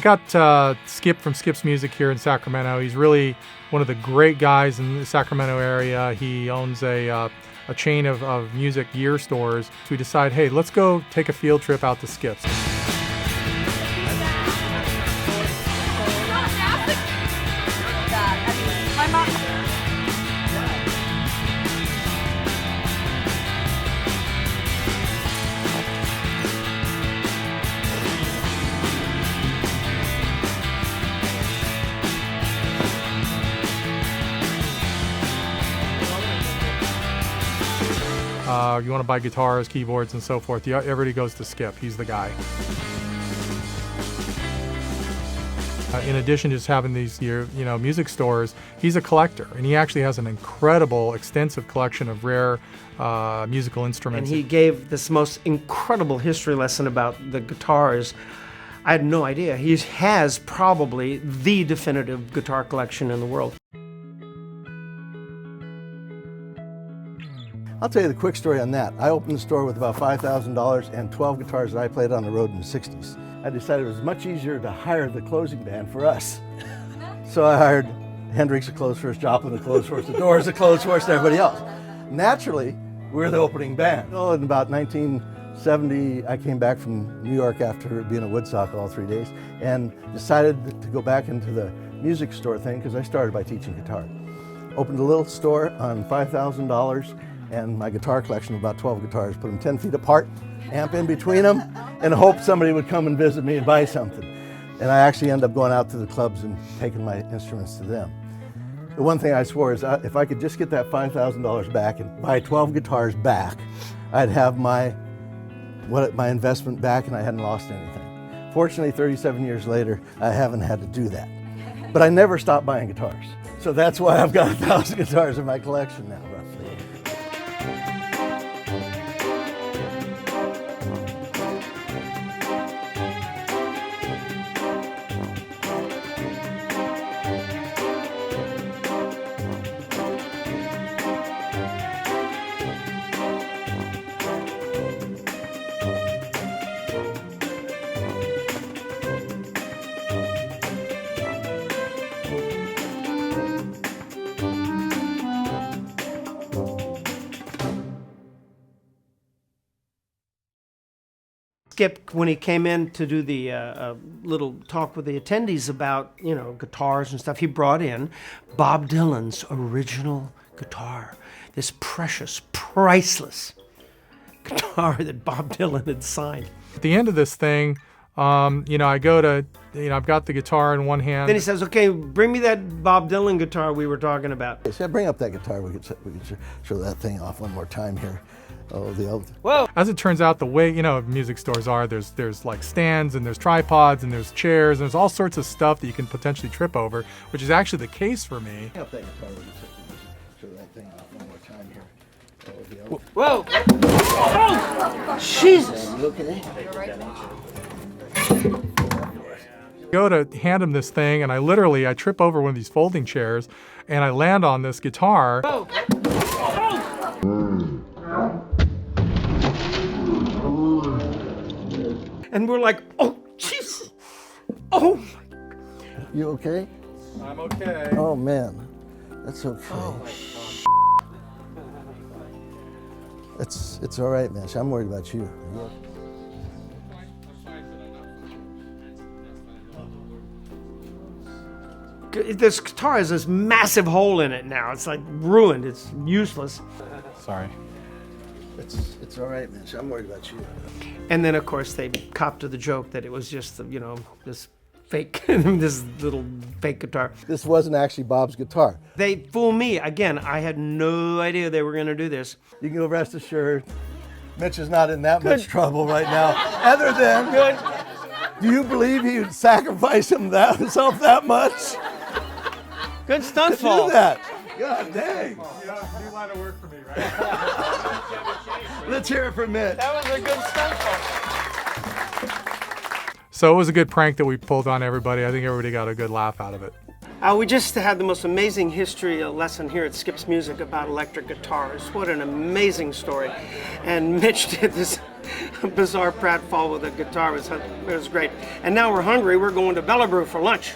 got Skip from Skip's Music here in Sacramento. He's really one of the great guys in the Sacramento area. He owns a chain of music gear stores. So we decide, hey, let's go take a field trip out to Skip's. You want to buy guitars, keyboards, and so forth. Everybody goes to Skip. He's the guy. In addition to just having these music stores, he's a collector, and he actually has an incredible, extensive collection of rare musical instruments. And he gave this most incredible history lesson about the guitars. I had no idea. He has probably the definitive guitar collection in the world. I'll tell you the quick story on that. I opened the store with about $5,000 and 12 guitars that I played on the road in the 60s. I decided it was much easier to hire the closing band for us. So I hired Hendrix to close for us, Joplin to close for us, the Doors to close for us, and everybody else. Naturally, we're the opening band. Oh, in about 1970, I came back from New York after being at Woodstock all 3 days and decided to go back into the music store thing because I started by teaching guitar. Opened a little store on $5,000 and my guitar collection of about 12 guitars, put them 10 feet apart, amp in between them, and hope somebody would come and visit me and buy something. And I actually ended up going out to the clubs and taking my instruments to them. The one thing I swore is if I could just get that $5,000 back and buy 12 guitars back, I'd have my investment back and I hadn't lost anything. Fortunately, 37 years later, I haven't had to do that. But I never stopped buying guitars. So that's why I've got 1,000 guitars in my collection now, roughly. Skip, when he came in to do the little talk with the attendees about, guitars and stuff, he brought in Bob Dylan's original guitar, this precious, priceless guitar that Bob Dylan had signed. At the end of this thing, I go to, I've got the guitar in one hand. Then he says, okay, bring me that Bob Dylan guitar we were talking about. So bring up that guitar. We could show that thing off one more time here. Oh, the old. Whoa! As it turns out, the way music stores are, there's like stands and there's tripods and there's chairs and there's all sorts of stuff that you can potentially trip over, which is actually the case for me. Bring up that guitar. We could show that thing off one more time here. Oh, the old. Whoa! Oh! Jesus! You okay? Go to hand him this thing, and I trip over one of these folding chairs, and I land on this guitar. Whoa! And we're like, oh, jeez. Oh, my. You okay? I'm okay. Oh, man. That's okay. Oh, It's all right, man. I'm worried about you. This guitar has this massive hole in it now. It's like ruined. It's useless. Sorry. It's all right, man. I'm worried about you. And then, of course, they copped to the joke that it was just, this fake, this little fake guitar. This wasn't actually Bob's guitar. They fool me. Again, I had no idea they were going to do this. You can go rest assured, Mitch is not in that much trouble right now. Other than, do you believe he would sacrifice himself that much? Good stunt To fall. do that. God dang. New line of work for me, right? Let's hear it for Mitch. That was a good stunt fall. So it was a good prank that we pulled on everybody. I think everybody got a good laugh out of it. We just had the most amazing history lesson here at Skip's Music about electric guitars. What an amazing story. And Mitch did this bizarre pratfall with a guitar. It was great. And now we're hungry. We're going to Bellabrew for lunch.